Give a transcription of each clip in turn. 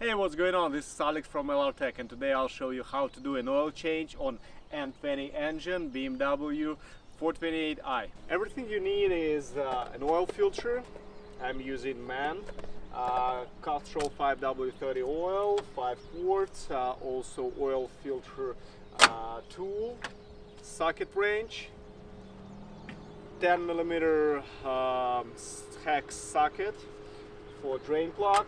Hey, what's going on? This is Alex from LR and today I'll show you how to do an oil change on N20 engine BMW 428i. Everything you need is an oil filter. I'm using MANN, Castrol 5W30 oil, 5 quarts, also oil filter tool, socket wrench, 10mm hex socket for drain plug,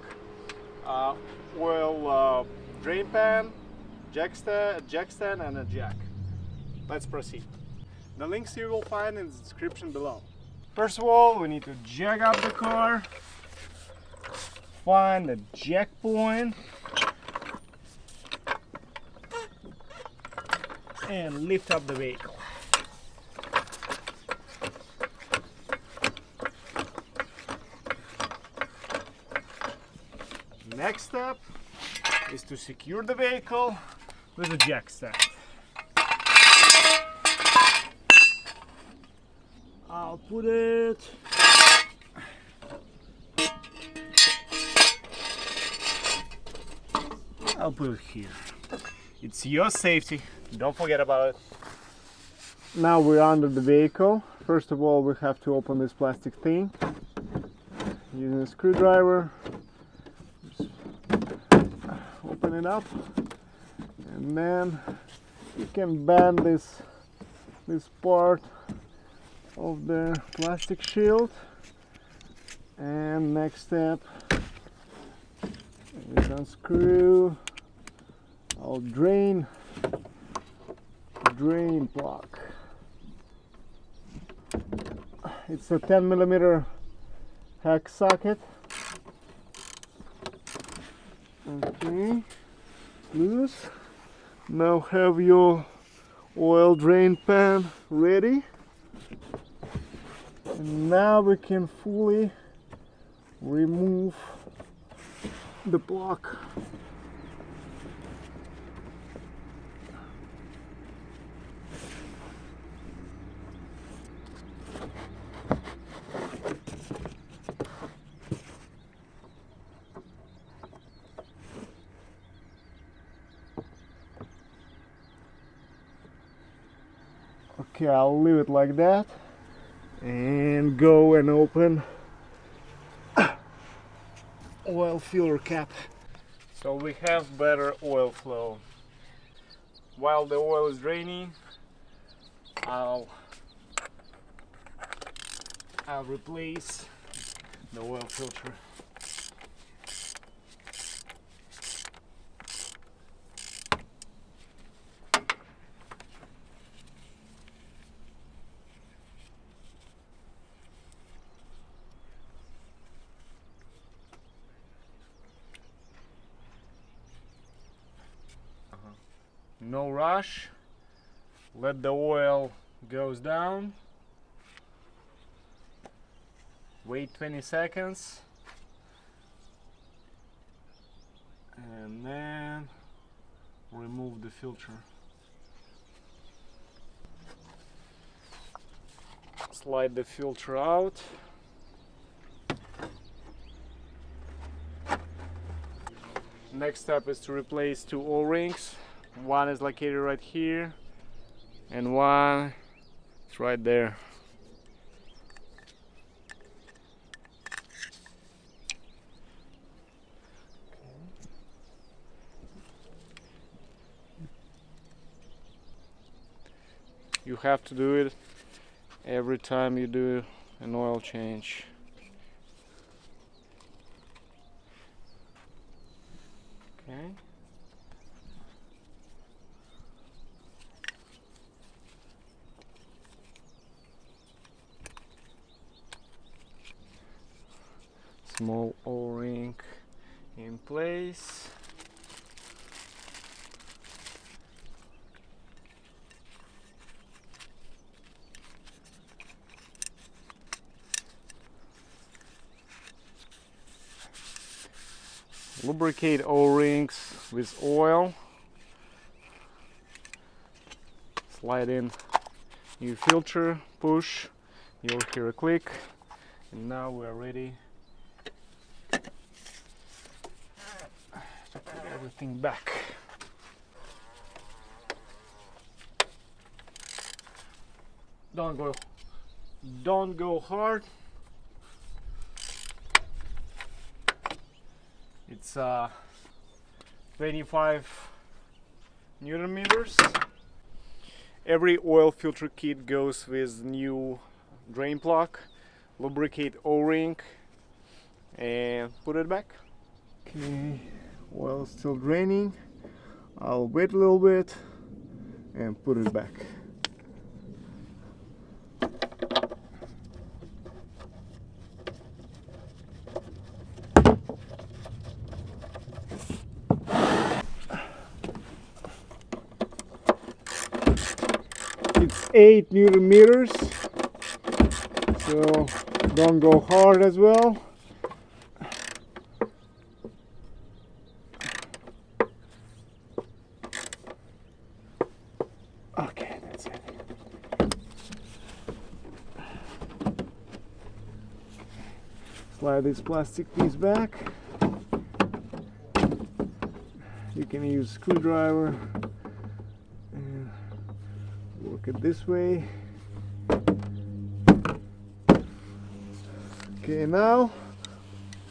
oil drain pan, jack stand and a jack. Let's proceed. The links you will find in the description below. First of all, we need to jack up the car, find the jack point and lift up the vehicle. Next step is to secure the vehicle with a jack stand. I'll put it here. It's your safety, don't forget about it. Now we're under the vehicle. First of all, we have to open this plastic thing using a screwdriver. Open it up, and then you can bend this part of the plastic shield. And next step is unscrew our drain plug. It's a 10mm hex socket. Okay, loose. Now have your oil drain pan ready. And now we can fully remove the plug. Okay, I'll leave it like that and go and open oil filler cap. So we have better oil flow. While the oil is draining, I'll replace the oil filter. No rush, let the oil goes down, wait 20 seconds and then remove the filter. Slide the filter out. Next step is to replace 2 O-rings. One is located right here and one is right there. You have to do it every time you do an oil change. Okay. Small O-ring in place. Lubricate O-rings with oil. Slide in new filter, push, you'll hear a click, and now we're ready everything back. Don't go hard. It's 25 Newton meters. Every oil filter kit goes with new drain plug, lubricate O-ring, and put it back. Okay, oil still draining. I'll wait a little bit and put it back. It's 8 Newton meters, so don't go hard as well. Okay, that's it. Slide this plastic piece back. You can use a screwdriver and work it this way. Okay, now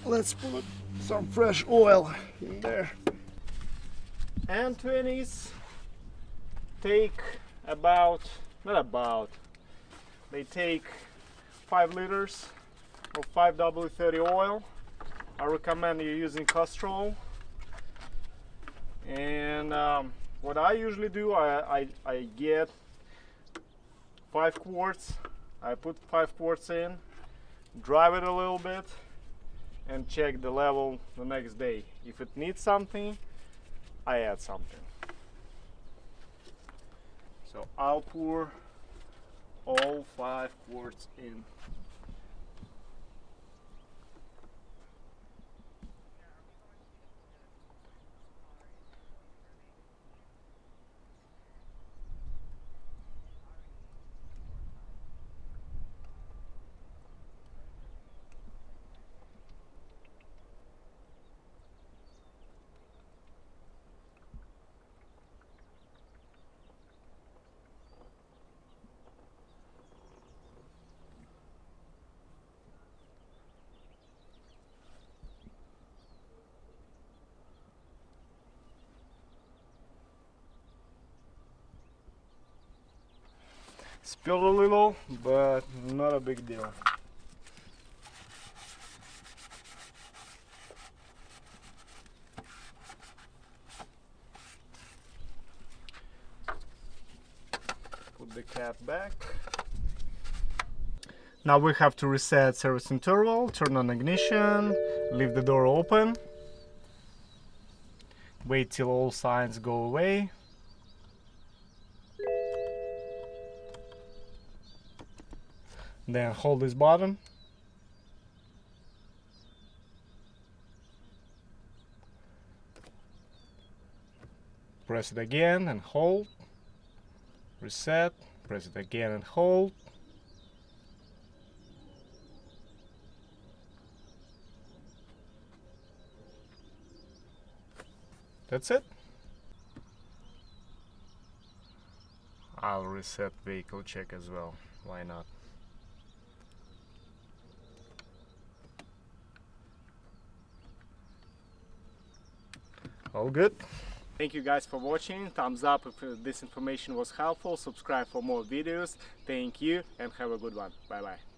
let's put some fresh oil in there. N20s take they take 5 liters of 5W30 oil. I recommend you using Castrol. And what I usually do, I get 5 quarts. I put 5 quarts in, drive it a little bit, and check the level the next day. If it needs something, I add something. So I'll pour all 5 quarts in. Spilled a little, but not a big deal. Put the cap back. Now we have to reset service interval, turn on ignition, leave the door open, wait till all signs go away. Then hold this button. Press it again and hold. Reset. Press it again and hold. That's it. I'll reset vehicle check as well. Why not? All good. Thank you guys for watching. Thumbs up if this information was helpful. Subscribe for more videos. Thank you and have a good one. Bye bye.